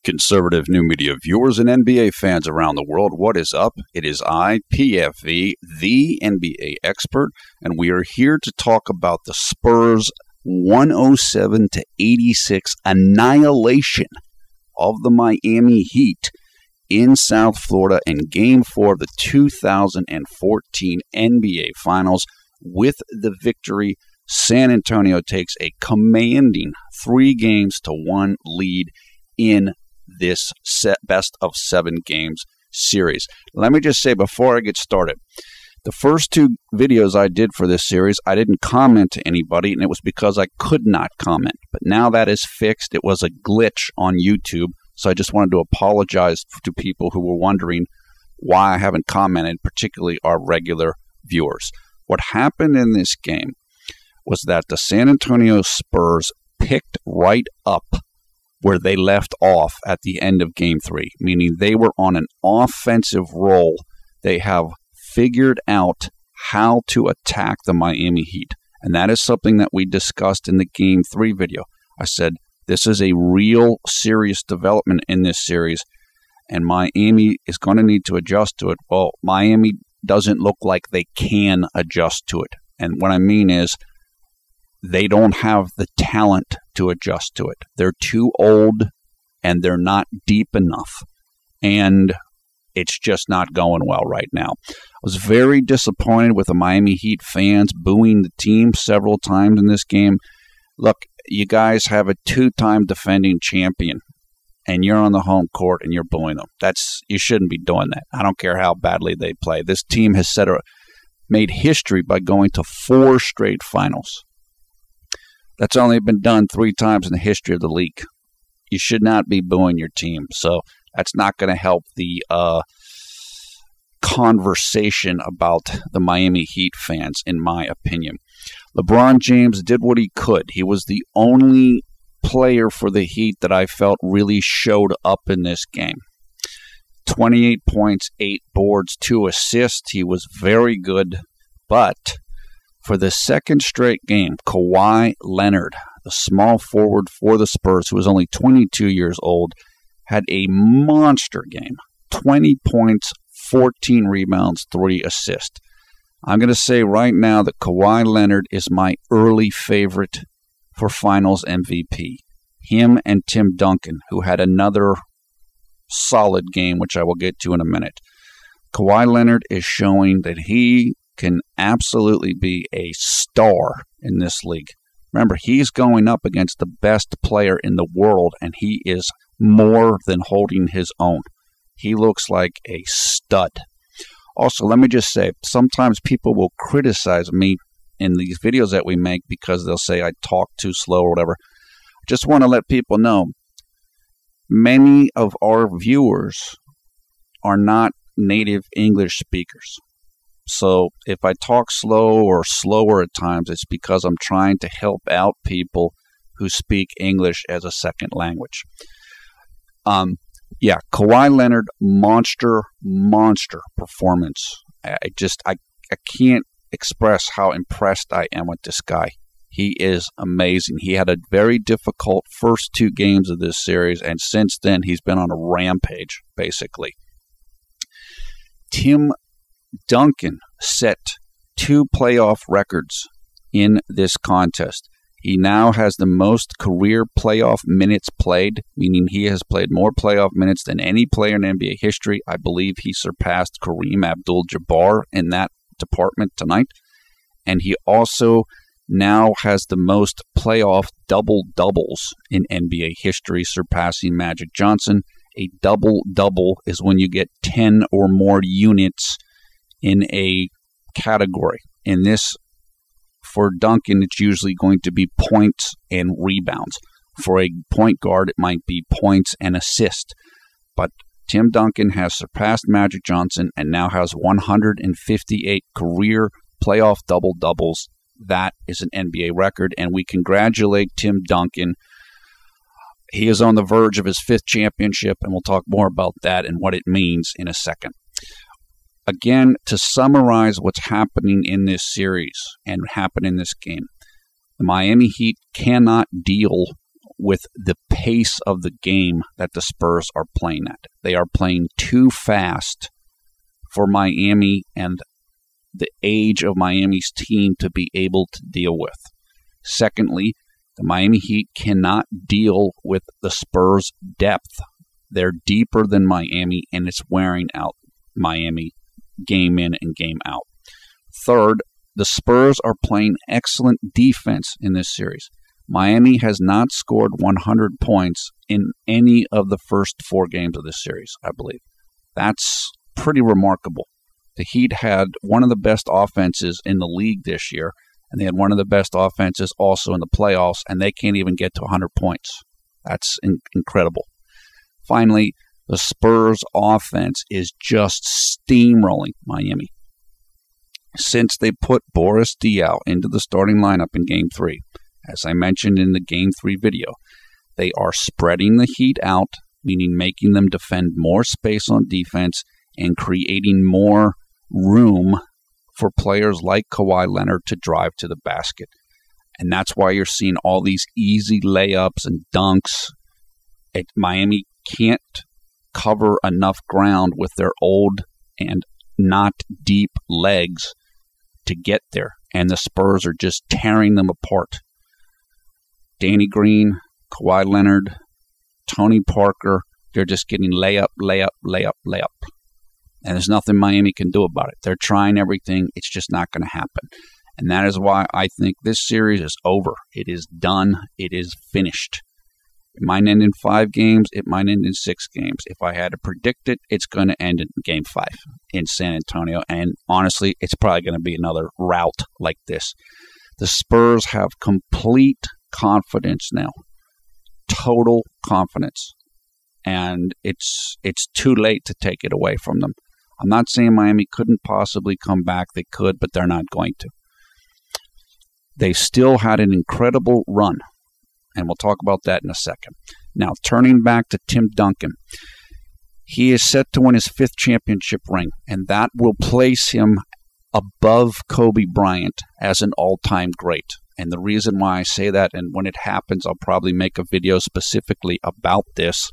Conservative new media viewers and NBA fans around the world, what is up? It is I, PFV, the NBA expert, and we are here to talk about the Spurs' 107-86 annihilation of the Miami Heat in South Florida in Game 4 of the 2014 NBA Finals. With the victory, San Antonio takes a commanding 3-1 lead in this best-of-7 games series. Let me just say before I get started, the first 2 videos I did for this series, I didn't comment to anybody, and it was because I could not comment. But now that is fixed. It was a glitch on YouTube, so I just wanted to apologize to people who were wondering why I haven't commented, particularly our regular viewers. What happened in this game was that the San Antonio Spurs picked right up where they left off at the end of Game 3, meaning they were on an offensive roll. They have figured out how to attack the Miami Heat, and that is something that we discussed in the Game 3 video. I said, this is a real serious development in this series, and Miami is going to need to adjust to it. Well, Miami doesn't look like they can adjust to it, and what I mean is they don't have the talent to adjust to it. They're too old, and they're not deep enough, and it's just not going well right now. I was very disappointed with the Miami Heat fans booing the team several times in this game. Look, you guys have a 2-time defending champion, and you're on the home court and you're booing them. You shouldn't be doing that. I don't care how badly they play. This team has made history by going to 4 straight finals. That's only been done 3 times in the history of the league. You should not be booing your team. So that's not going to help the conversation about the Miami Heat fans, in my opinion. LeBron James did what he could. He was the only player for the Heat that I felt really showed up in this game. 28 points, 8 boards, 2 assists. He was very good, but for the second straight game, Kawhi Leonard, the small forward for the Spurs, who was only 22 years old, had a monster game. 20 points, 14 rebounds, 3 assists. I'm going to say right now that Kawhi Leonard is my early favorite for Finals MVP. Him and Tim Duncan, who had another solid game, which I will get to in a minute. Kawhi Leonard is showing that he can absolutely be a star in this league. Remember, he's going up against the best player in the world, and he is more than holding his own. He looks like a stud. Also, let me just say, sometimes people will criticize me in these videos that we make because they'll say I talk too slow or whatever. I just want to let people know, many of our viewers are not native English speakers. So if I talk slow or slower at times, it's because I'm trying to help out people who speak English as a second language. Kawhi Leonard, monster performance. I can't express how impressed I am with this guy. He is amazing. He had a very difficult first 2 games of this series, and since then he's been on a rampage, basically. Tim Duncan set 2 playoff records in this contest. He now has the most career playoff minutes played, meaning he has played more playoff minutes than any player in NBA history. I believe he surpassed Kareem Abdul-Jabbar in that department tonight. And he also now has the most playoff double-doubles in NBA history, surpassing Magic Johnson. A double-double is when you get 10 or more units in a category. In this, for Duncan, it's usually going to be points and rebounds. For a point guard, it might be points and assists. But Tim Duncan has surpassed Magic Johnson and now has 158 career playoff double-doubles. That is an NBA record, and we congratulate Tim Duncan. He is on the verge of his 5th championship, and we'll talk more about that and what it means in a second. Again, to summarize what's happening in this series and happened in this game, the Miami Heat cannot deal with the pace of the game that the Spurs are playing at. They are playing too fast for Miami and the age of Miami's team to be able to deal with. Secondly, the Miami Heat cannot deal with the Spurs' depth. They're deeper than Miami, and it's wearing out Miami game in and game out. Third, the Spurs are playing excellent defense in this series. Miami has not scored 100 points in any of the first 4 games of this series, I believe. That's pretty remarkable. The Heat had one of the best offenses in the league this year, and they had one of the best offenses also in the playoffs, and they can't even get to 100 points. That's incredible. Finally, the Spurs offense is just steamrolling Miami. Since they put Boris Diaw into the starting lineup in Game 3, as I mentioned in the Game 3 video, they are spreading the Heat out, meaning making them defend more space on defense and creating more room for players like Kawhi Leonard to drive to the basket. And that's why you're seeing all these easy layups and dunks. Miami can't cover enough ground with their old and not deep legs to get there. And the Spurs are just tearing them apart. Danny Green, Kawhi Leonard, Tony Parker, they're just getting layup, layup, layup, layup. And there's nothing Miami can do about it. They're trying everything. It's just not going to happen. And that is why I think this series is over. It is done. It is finished. It might end in 5 games. It might end in 6 games. If I had to predict it, it's going to end in Game 5 in San Antonio. And honestly, it's probably going to be another rout like this. The Spurs have complete confidence now. Total confidence. And it's too late to take it away from them. I'm not saying Miami couldn't possibly come back. They could, but they're not going to. They still had an incredible run, and we'll talk about that in a second. Now, turning back to Tim Duncan, he is set to win his 5th championship ring, and that will place him above Kobe Bryant as an all-time great. And the reason why I say that, and when it happens, I'll probably make a video specifically about this.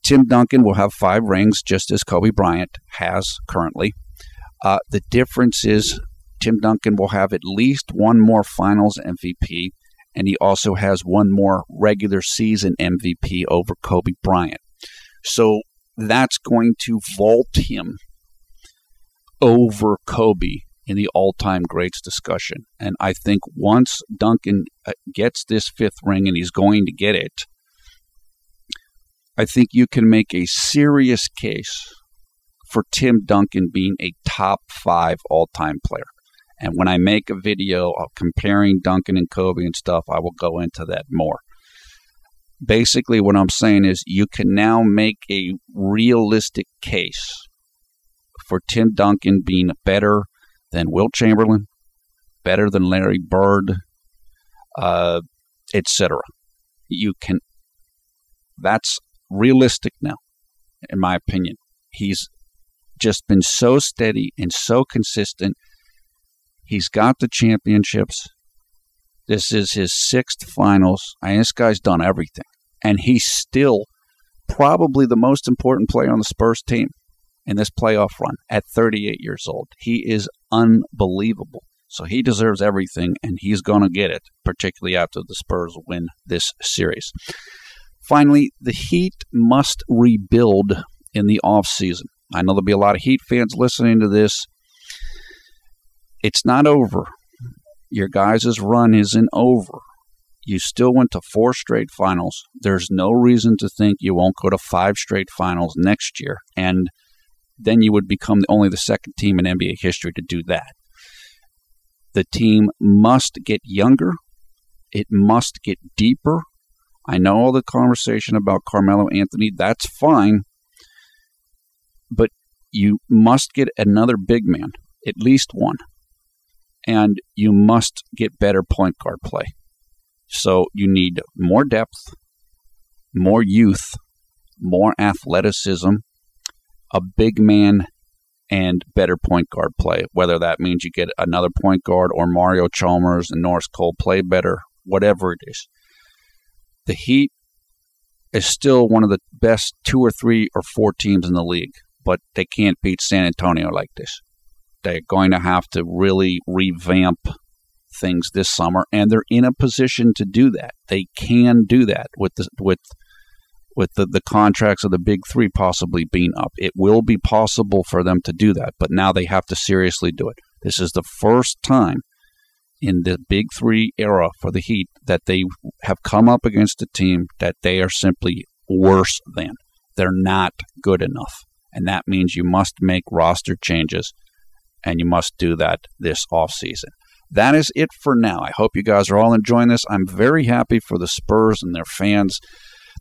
Tim Duncan will have 5 rings, just as Kobe Bryant has currently. The difference is Tim Duncan will have at least one more Finals MVP, and he also has one more regular season MVP over Kobe Bryant. So that's going to vault him over Kobe in the all-time greats discussion. And I think once Duncan gets this 5th ring, and he's going to get it, I think you can make a serious case for Tim Duncan being a top 5 all-time player. And when I make a video of comparing Duncan and Kobe and stuff, I will go into that more. Basically, what I'm saying is you can now make a realistic case for Tim Duncan being better than Wilt Chamberlain, better than Larry Bird, etc. You can. That's realistic now, in my opinion. He's just been so steady and so consistent. He's got the championships. This is his 6th finals. This guy's done everything. And he's still probably the most important player on the Spurs team in this playoff run at 38 years old. He is unbelievable. So he deserves everything, and he's going to get it, particularly after the Spurs win this series. Finally, the Heat must rebuild in the offseason. I know there'll be a lot of Heat fans listening to this. It's not over. Your guys' run isn't over. You still went to 4 straight finals. There's no reason to think you won't go to 5 straight finals next year. And then you would become only the 2nd team in NBA history to do that. The team must get younger. It must get deeper. I know all the conversation about Carmelo Anthony. That's fine. But you must get another big man, at least one. And you must get better point guard play. So you need more depth, more youth, more athleticism, a big man, and better point guard play. Whether that means you get another point guard or Mario Chalmers and Norris Cole play better, whatever it is. The Heat is still one of the best 2 or 3 or 4 teams in the league, but they can't beat San Antonio like this. They're going to have to really revamp things this summer, and they're in a position to do that. They can do that with the contracts of the big 3 possibly being up. It will be possible for them to do that, but now they have to seriously do it. This is the first time in the big 3 era for the Heat that they have come up against a team that they are simply worse than. They're not good enough, and that means you must make roster changes, and you must do that this offseason. That is it for now. I hope you guys are all enjoying this. I'm very happy for the Spurs and their fans.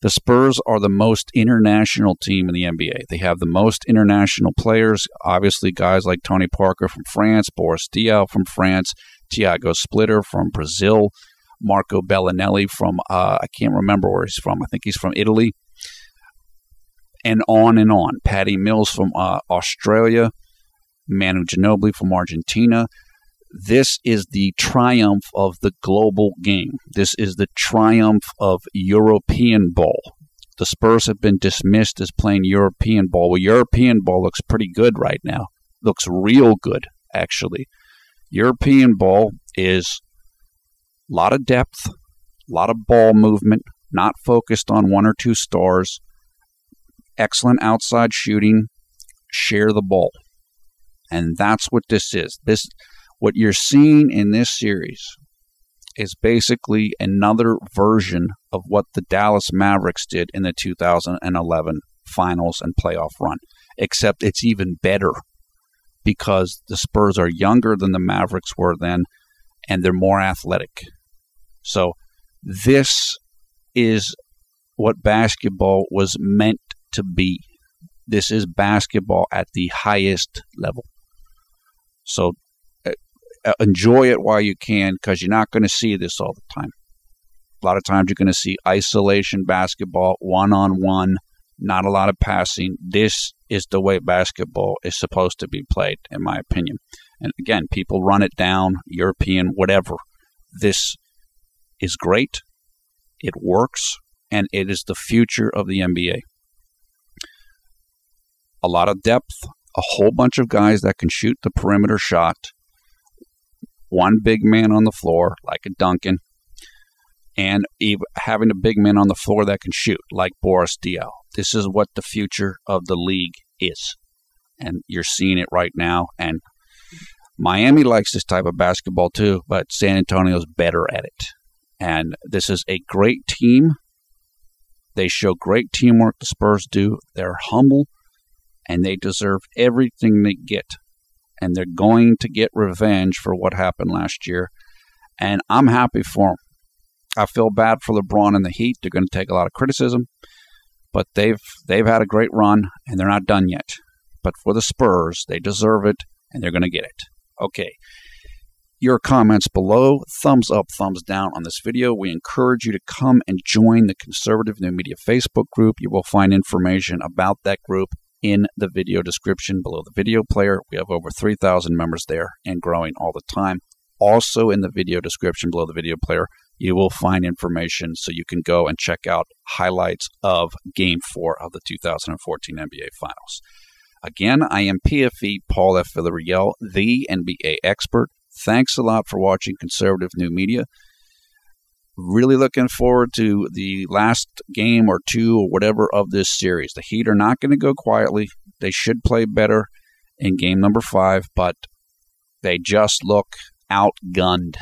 The Spurs are the most international team in the NBA. They have the most international players, obviously guys like Tony Parker from France, Boris Diaw from France, Thiago Splitter from Brazil, Marco Bellinelli from, I can't remember where he's from. I think he's from Italy. And on. Patty Mills from Australia, Manu Ginobili from Argentina. This is the triumph of the global game. This is the triumph of European ball. The Spurs have been dismissed as playing European ball. Well, European ball looks pretty good right now. Looks real good, actually. European ball is a lot of depth, a lot of ball movement, not focused on 1 or 2 stars, excellent outside shooting, share the ball. And that's what this is. What you're seeing in this series is basically another version of what the Dallas Mavericks did in the 2011 finals and playoff run, except it's even better because the Spurs are younger than the Mavericks were then, and they're more athletic. So this is what basketball was meant to be. This is basketball at the highest level. So enjoy it while you can, because you're not going to see this all the time. A lot of times you're going to see isolation basketball, one-on-one, not a lot of passing. This is the way basketball is supposed to be played, in my opinion. And again, people run it down, European, whatever. This is great. It works, and it is the future of the NBA. A lot of depth, a whole bunch of guys that can shoot the perimeter shot, one big man on the floor, like a Duncan, and even having a big man on the floor that can shoot, like Boris Diaw. This is what the future of the league is, and you're seeing it right now. And Miami likes this type of basketball too, but San Antonio's better at it. And this is a great team. They show great teamwork, the Spurs do. They're humble, and they deserve everything they get. And they're going to get revenge for what happened last year. And I'm happy for them. I feel bad for LeBron and the Heat. They're going to take a lot of criticism. But they've had a great run, and they're not done yet. But for the Spurs, they deserve it, and they're going to get it. Okay. Your comments below. Thumbs up, thumbs down on this video. We encourage you to come and join the Conservative New Media Facebook group. You will find information about that group in the video description below the video player. We have over 3,000 members there and growing all the time. Also in the video description below the video player, you will find information so you can go and check out highlights of Game 4 of the 2014 NBA Finals. Again, I am PFE Paul F. Villarreal, the NBA expert. Thanks a lot for watching Conservative New Media. Really looking forward to the last game or 2 or whatever of this series. The Heat are not going to go quietly. They should play better in game number 5, but they just look outgunned.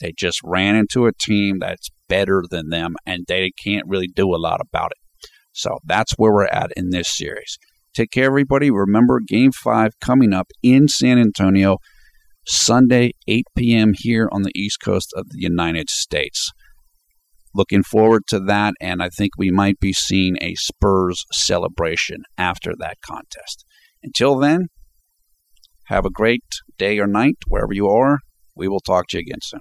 They just ran into a team that's better than them, and they can't really do a lot about it. So that's where we're at in this series. Take care, everybody. Remember, Game 5 coming up in San Antonio, Sunday, 8 p.m. here on the East Coast of the United States. Looking forward to that, and I think we might be seeing a Spurs celebration after that contest. Until then, have a great day or night wherever you are. We will talk to you again soon.